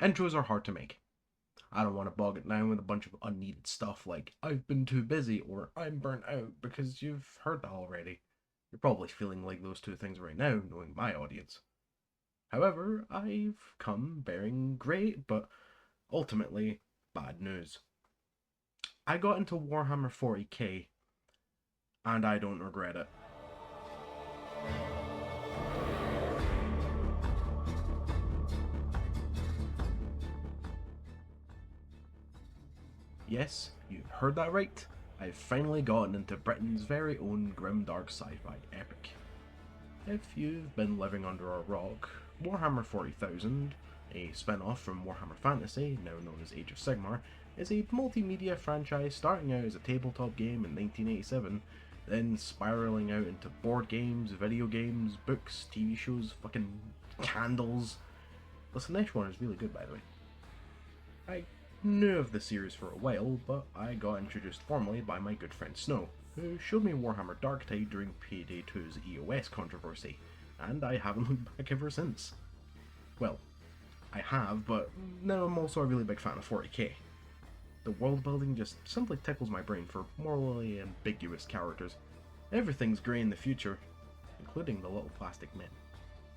Intros are hard to make. I don't want to bog it down with a bunch of unneeded stuff like "I've been too busy" or "I'm burnt out," because you've heard that already. You're probably feeling like those two things right now, knowing my audience. However, I've come bearing great, but ultimately bad news. I got into Warhammer 40k, and I don't regret it. Yes, you've heard that right. I've finally gotten into Britain's very own grimdark sci-fi epic. If you've been living under a rock, Warhammer 40,000, a spin-off from Warhammer Fantasy, now known as Age of Sigmar, is a multimedia franchise starting out as a tabletop game in 1987, then spiraling out into board games, video games, books, TV shows, fucking candles. The Slanesh one is really good, by the way. I knew of the series for a while, but I got introduced formally by my good friend Snow, who showed me Warhammer Darktide during Payday 2's EOS controversy, and I haven't looked back ever since. Well, I have, but now I'm also a really big fan of 40k. The world building just simply tickles my brain for morally ambiguous characters. Everything's grey in the future, including the little plastic men.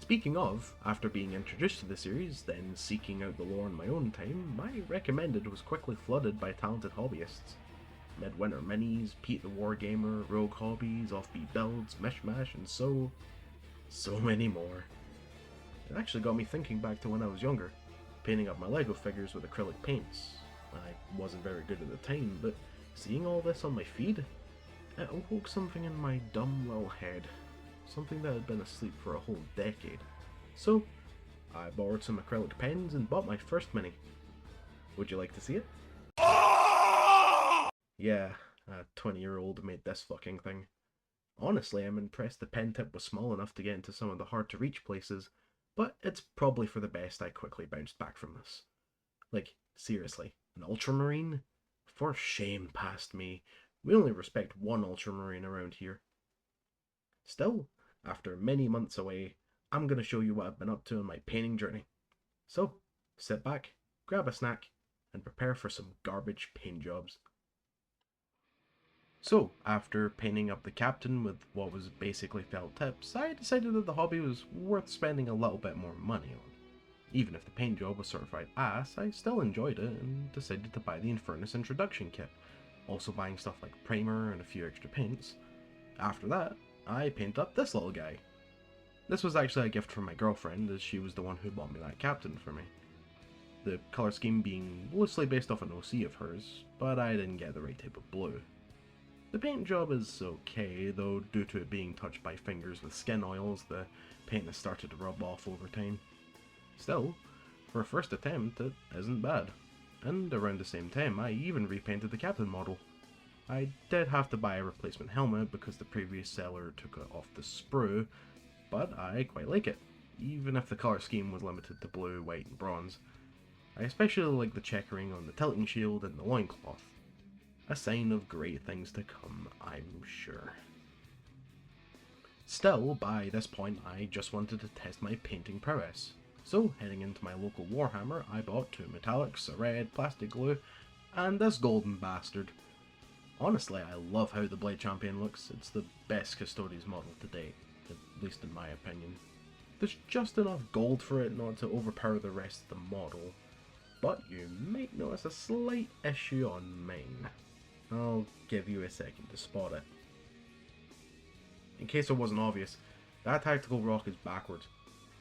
Speaking of, after being introduced to the series, then seeking out the lore in my own time, my recommended was quickly flooded by talented hobbyists. Midwinter Minis, Pete the Wargamer, Rogue Hobbies, Offbeat Builds, Mishmash, and so many more. It actually got me thinking back to when I was younger, painting up my Lego figures with acrylic paints. I wasn't very good at the time, but seeing all this on my feed, it awoke something in my dumb little head. Something that had been asleep for a whole decade. So, I borrowed some acrylic pens and bought my first mini. Would you like to see it? Yeah, a 20-year-old made this fucking thing. Honestly, I'm impressed the pen tip was small enough to get into some of the hard-to-reach places, but it's probably for the best I quickly bounced back from this. Like, seriously, an Ultramarine? For shame past me. We only respect one Ultramarine around here. Still, after many months away, I'm going to show you what I've been up to on my painting journey. So, sit back, grab a snack, and prepare for some garbage paint jobs. So, after painting up the captain with what was basically felt tips, I decided that the hobby was worth spending a little bit more money on. Even if the paint job was certified ass, I still enjoyed it and decided to buy the Infernus introduction kit, also buying stuff like primer and a few extra paints. After that, I painted up this little guy. This was actually a gift from my girlfriend, as she was the one who bought me that captain for me. The colour scheme being loosely based off an OC of hers, but I didn't get the right type of blue. The paint job is okay, though due to it being touched by fingers with skin oils, the paint has started to rub off over time. Still, for a first attempt, it isn't bad. And around the same time, I even repainted the captain model. I did have to buy a replacement helmet because the previous seller took it off the sprue, but I quite like it, even if the colour scheme was limited to blue, white and bronze. I especially like the checkering on the tilting shield and the loincloth. A sign of great things to come, I'm sure. Still, by this point I just wanted to test my painting prowess. So, heading into my local Warhammer, I bought 2 metallics, a red, plastic glue, and this golden bastard. Honestly, I love how the Blade Champion looks. It's the best Custodes model to date, at least in my opinion. There's just enough gold for it not to overpower the rest of the model, but you might notice a slight issue on mine. I'll give you a second to spot it. In case it wasn't obvious, that tactical rock is backwards,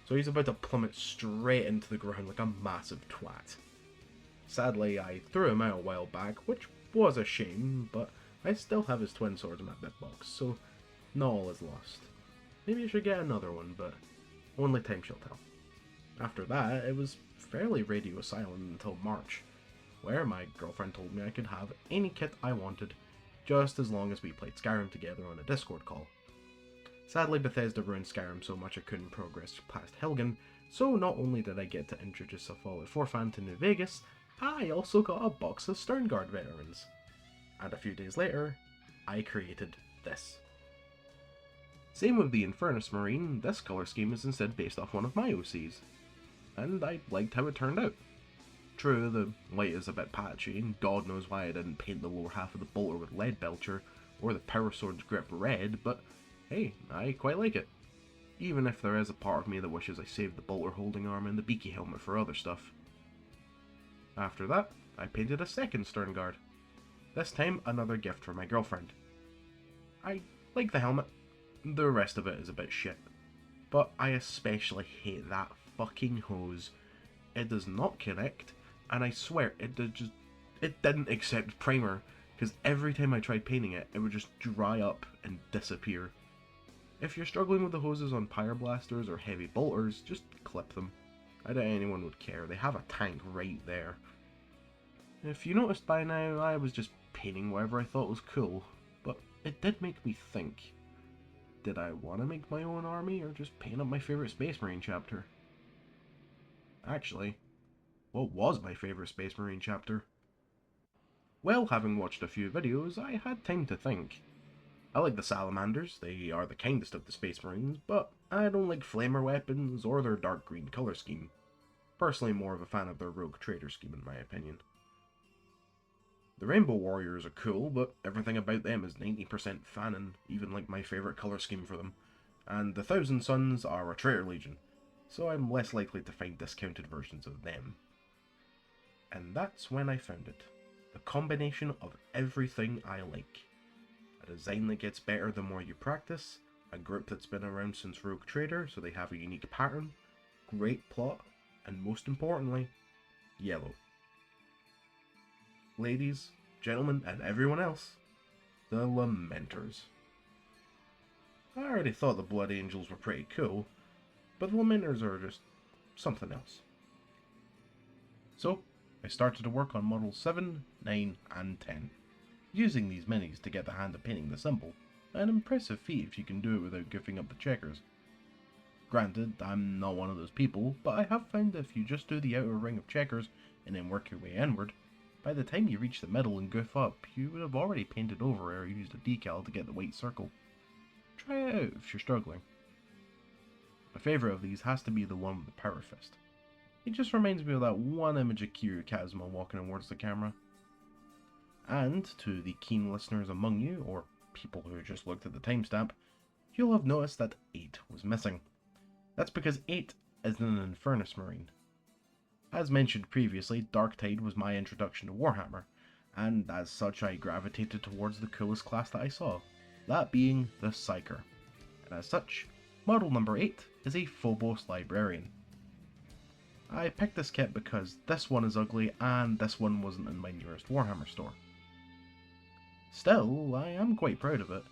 so he's about to plummet straight into the ground like a massive twat. Sadly, I threw him out a while back, which was a shame, but I still have his twin swords in my bit box, so not all is lost. Maybe I should get another one, but only time shall tell. After that, it was fairly radio silent until March, where my girlfriend told me I could have any kit I wanted, just as long as we played Skyrim together on a Discord call. Sadly, Bethesda ruined Skyrim so much I couldn't progress past Helgen, so not only did I get to introduce a Fallout 4 fan to New Vegas, I also got a box of Sternguard Veterans. And a few days later, I created this. Same with the Infernus Marine, this colour scheme is instead based off one of my OCs. And I liked how it turned out. True, the light is a bit patchy, and God knows why I didn't paint the lower half of the bolter with lead belcher, or the power sword's grip red, but hey, I quite like it. Even if there is a part of me that wishes I saved the bolter holding arm and the beaky helmet for other stuff. After that, I painted a second Sternguard. This time, another gift from my girlfriend. I like the helmet. The rest of it is a bit shit. But I especially hate that fucking hose. It does not connect, and I swear it didn't accept primer, because every time I tried painting it, it would just dry up and disappear. If you're struggling with the hoses on pyroblasters or heavy bolters, just clip them. I doubt anyone would care, they have a tank right there. If you noticed by now, I was just painting whatever I thought was cool, but it did make me think. Did I want to make my own army, or just paint up my favourite Space Marine chapter? Actually, what was my favourite Space Marine chapter? Well, having watched a few videos, I had time to think. I like the Salamanders, they are the kindest of the Space Marines, but I don't like flamer weapons or their dark green colour scheme. Personally more of a fan of their rogue trader scheme in my opinion. The Rainbow Warriors are cool, but everything about them is 90% fanon, even like my favourite colour scheme for them. And the Thousand Sons are a traitor legion, so I'm less likely to find discounted versions of them. And that's when I found it. The combination of everything I like. A design that gets better the more you practice, a group that's been around since Rogue Trader, so they have a unique pattern, great plot, and most importantly, yellow. Ladies, gentlemen, and everyone else, the Lamenters. I already thought the Blood Angels were pretty cool, but the Lamenters are just something else. So, I started to work on models 7, 9, and 10, using these minis to get the hand of painting the symbol, an impressive feat if you can do it without giving up the checkers. Granted, I'm not one of those people, but I have found that if you just do the outer ring of checkers and then work your way inward, by the time you reach the middle and goof up, you would have already painted over or used a decal to get the white circle. Try it out if you're struggling. My favourite of these has to be the one with the power fist. It just reminds me of that one image of Kiryu Kazuma walking towards the camera. And to the keen listeners among you, or people who just looked at the timestamp, you'll have noticed that 8 was missing. That's because 8 is an Infernus Marine. As mentioned previously, Darktide was my introduction to Warhammer, and as such I gravitated towards the coolest class that I saw, that being the Psyker. And as such, model number 8 is a Phobos Librarian. I picked this kit because this one is ugly and this one wasn't in my nearest Warhammer store. Still, I am quite proud of it,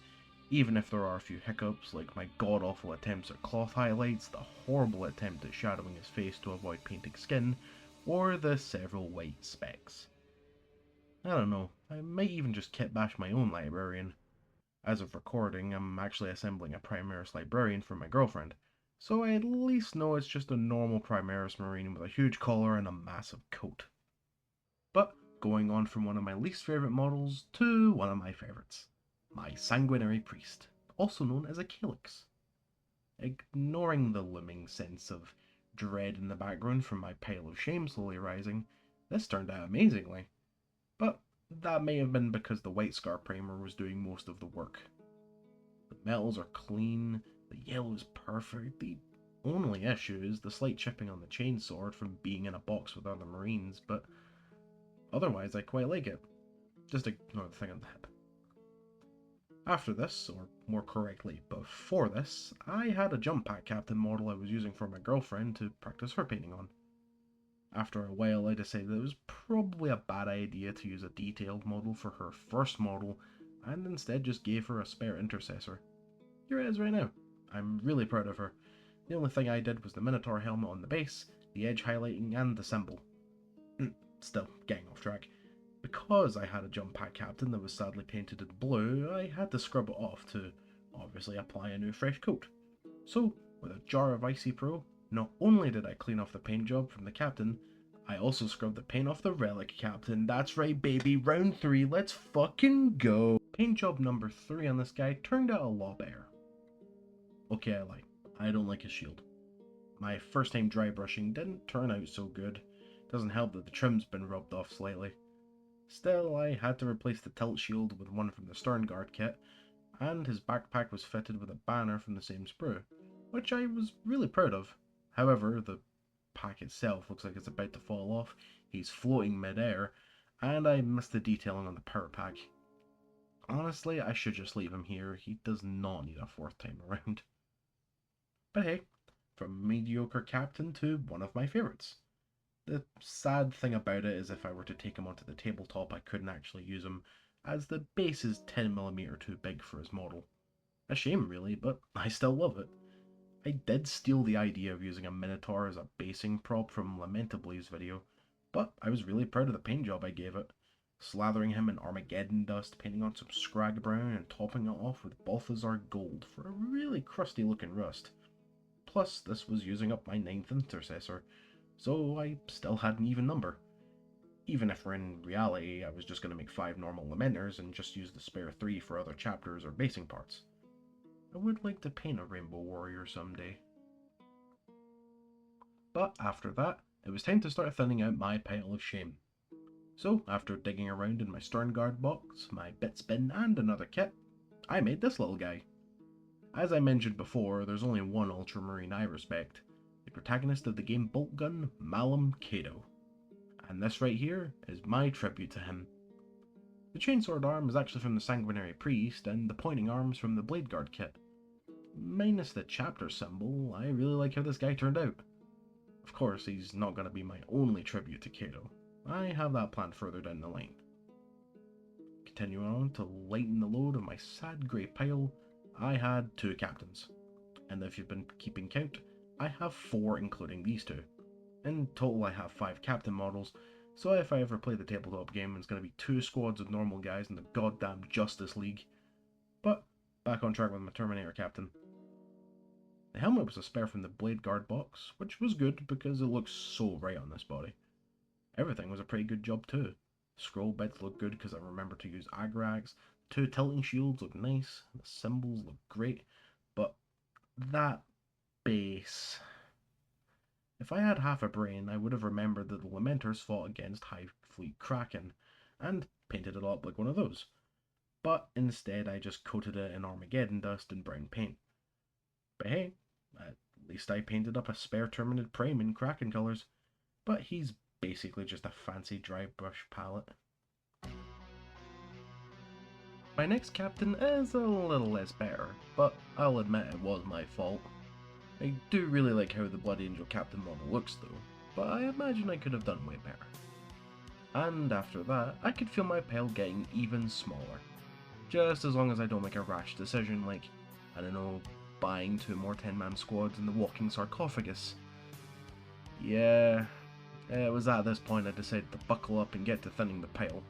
even if there are a few hiccups like my god-awful attempts at cloth highlights, the horrible attempt at shadowing his face to avoid painting skin, or the several white specks. I don't know, I might even just kit bash my own librarian. As of recording, I'm actually assembling a Primaris Librarian for my girlfriend, so I at least know it's just a normal Primaris Marine with a huge collar and a massive coat. But going on from one of my least favourite models to one of my favourites. My Sanguinary Priest, also known as a Calyx. Ignoring the looming sense of dread in the background from my pile of shame slowly rising, this turned out amazingly. But that may have been because the White Scar primer was doing most of the work. The metals are clean, the yellow is perfect, the only issue is the slight chipping on the chainsword from being in a box with other Marines, but otherwise I quite like it. Just ignore the thing on the hip. After this, or more correctly before this, I had a jump pack captain model I was using for my girlfriend to practice her painting on. After a while I decided it was probably a bad idea to use a detailed model for her first model, and instead just gave her a spare intercessor. Here it is right now. I'm really proud of her. The only thing I did was the Minotaur helmet on the base, the edge highlighting, and the symbol. Still, getting off track. Because I had a jump pack captain that was sadly painted in blue, I had to scrub it off to obviously apply a new fresh coat. So, with a jar of Icy Pro, not only did I clean off the paint job from the captain, I also scrubbed the paint off the Relic captain. That's right baby, round 3, let's fucking go! Paint job number 3 on this guy turned out a lot better. Okay, I lie. I don't like his shield. My first time dry brushing didn't turn out so good. Doesn't help that the trim's been rubbed off slightly. Still, I had to replace the tilt shield with one from the Sternguard kit, and his backpack was fitted with a banner from the same sprue, which I was really proud of. However, the pack itself looks like it's about to fall off, he's floating mid-air, and I missed the detailing on the power pack. Honestly, I should just leave him here, he does not need a fourth time around. But hey, from mediocre captain to one of my favourites. The sad thing about it is if I were to take him onto the tabletop I couldn't actually use him, as the base is 10mm too big for his model. A shame really, but I still love it. I did steal the idea of using a Minotaur as a basing prop from Lamentably's video, but I was really proud of the paint job I gave it. Slathering him in Armageddon dust, painting on some Scrag Brown, and topping it off with Balthazar Gold for a really crusty looking rust. Plus, this was using up my 9th intercessor, so I still had an even number. Even if in reality I was just going to make 5 normal Lamenters and just use the spare 3 for other chapters or basing parts. I would like to paint a Rainbow Warrior someday. But after that, it was time to start thinning out my pile of shame. So, after digging around in my Sternguard box, my bits bin and another kit, I made this little guy. As I mentioned before, there's only one Ultramarine I respect, the protagonist of the game Boltgun, Malum Cato. And this right here is my tribute to him. The chainsword arm is actually from the Sanguinary Priest, and the pointing arms from the Bladeguard kit. Minus the chapter symbol, I really like how this guy turned out. Of course, he's not going to be my only tribute to Cato. I have that planned further down the line. Continuing on to lighten the load of my sad grey pile, I had 2 captains. And if you've been keeping count, I have 4 including these 2. In total I have 5 captain models, so if I ever play the tabletop game it's going to be 2 squads of normal guys in the goddamn Justice League. But, back on track with my Terminator captain. The helmet was a spare from the Bladeguard box, which was good because it looks so right on this body. Everything was a pretty good job too. Scroll bits look good because I remembered to use Agrax, 2 tilting shields look nice, the symbols look great, but that base... If I had half a brain, I would have remembered that the Lamenters fought against High Fleet Kraken, and painted it up like one of those. But instead I just coated it in Armageddon dust and brown paint. But hey, at least I painted up a spare Terminator Prime in Kraken colours, but he's basically just a fancy dry brush palette. My next captain is a little less better, but I'll admit it was my fault. I do really like how the Blood Angel captain model looks though, but I imagine I could have done way better. And after that, I could feel my pile getting even smaller. Just as long as I don't make a rash decision like, I don't know, buying 2 more 10-man squads in the walking sarcophagus. Yeah, it was at this point I decided to buckle up and get to thinning the pile,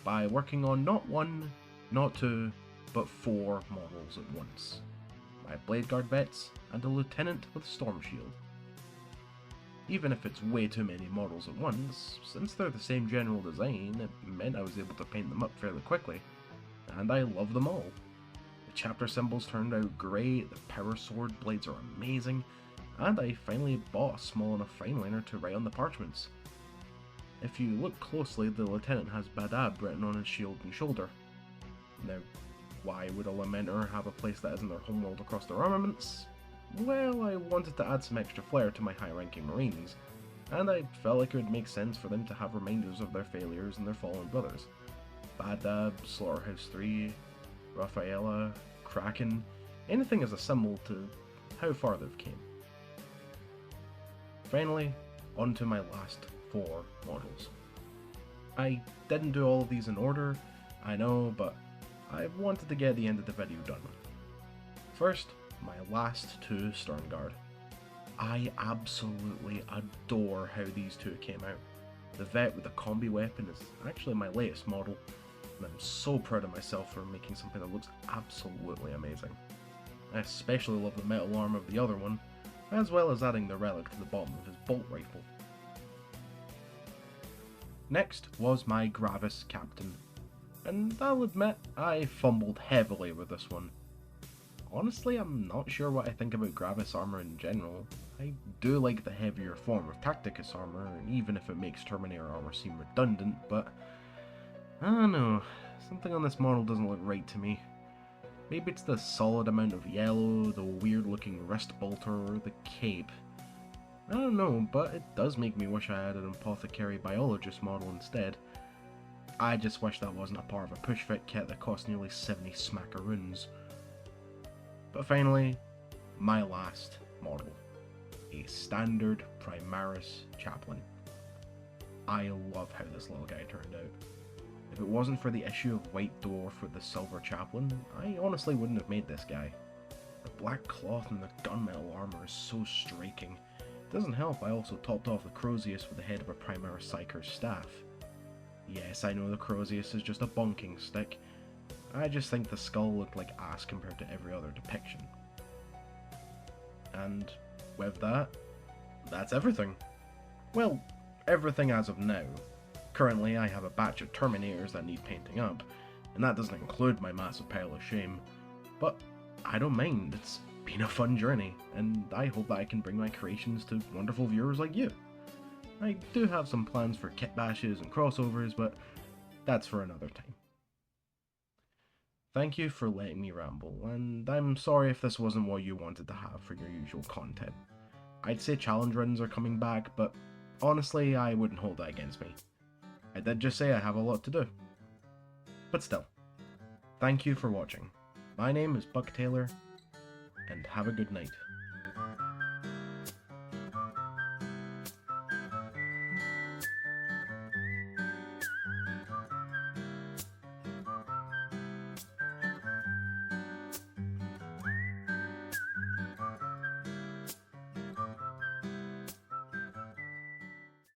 by working on not 1, not 2, but 4 models at once. My Bladeguard vets, and a lieutenant with Storm Shield. Even if it's way too many models at once, since they're the same general design, it meant I was able to paint them up fairly quickly, and I love them all. The chapter symbols turned out great, the power sword blades are amazing, and I finally bought a small enough fineliner to write on the parchments. If you look closely, the lieutenant has Badab written on his shield and shoulder. Now, why would a Lamenter have a place that isn't their homeworld across their armaments? Well, I wanted to add some extra flair to my high-ranking Marines, and I felt like it would make sense for them to have reminders of their failures and their fallen brothers. Badab, Slaughterhouse 3, Raphaela, Kraken, anything as a symbol to how far they've came. Finally, on to my last 4 models. I didn't do all of these in order, I know, but I wanted to get the end of the video done. First, my last 2 Sternguard. I absolutely adore how these 2 came out. The vet with the combi weapon is actually my latest model, and I'm so proud of myself for making something that looks absolutely amazing. I especially love the metal arm of the other one, as well as adding the relic to the bottom of his bolt rifle. Next was my Gravis captain, and I'll admit I fumbled heavily with this one. honestly, I'm not sure what I think about Gravis armor in general. I do like the heavier form of Tacticus armor, even if it makes Terminator armor seem redundant, but I don't know, something on this model doesn't look right to me. Maybe it's the solid amount of yellow, the weird looking wrist bolter, or the cape. I don't know, but it does make me wish I had an Apothecary Biologist model instead. I just wish that wasn't a part of a push-fit kit that cost nearly 70 smackaroons. But finally, my last model. A standard Primaris Chaplain. I love how this little guy turned out. If it wasn't for the issue of White Dwarf with the Silver Chaplain, I honestly wouldn't have made this guy. The black cloth and the gunmetal armor is so striking. It doesn't help I also topped off the Crozius with the head of a Primaris Psyker's staff. Yes, I know the Crozius is just a bonking stick. I just think the skull looked like ass compared to every other depiction. And with that, that's everything. Well, everything as of now. Currently, I have a batch of Terminators that need painting up, and that doesn't include my massive pile of shame. But I don't mind, it's been a fun journey, and I hope that I can bring my creations to wonderful viewers like you. I do have some plans for kit bashes and crossovers, but that's for another time. Thank you for letting me ramble, and I'm sorry if this wasn't what you wanted to have for your usual content. I'd say challenge runs are coming back, but honestly, I wouldn't hold that against me. I did just say I have a lot to do. But still, thank you for watching. My name is Buck Taylor, and have a good night.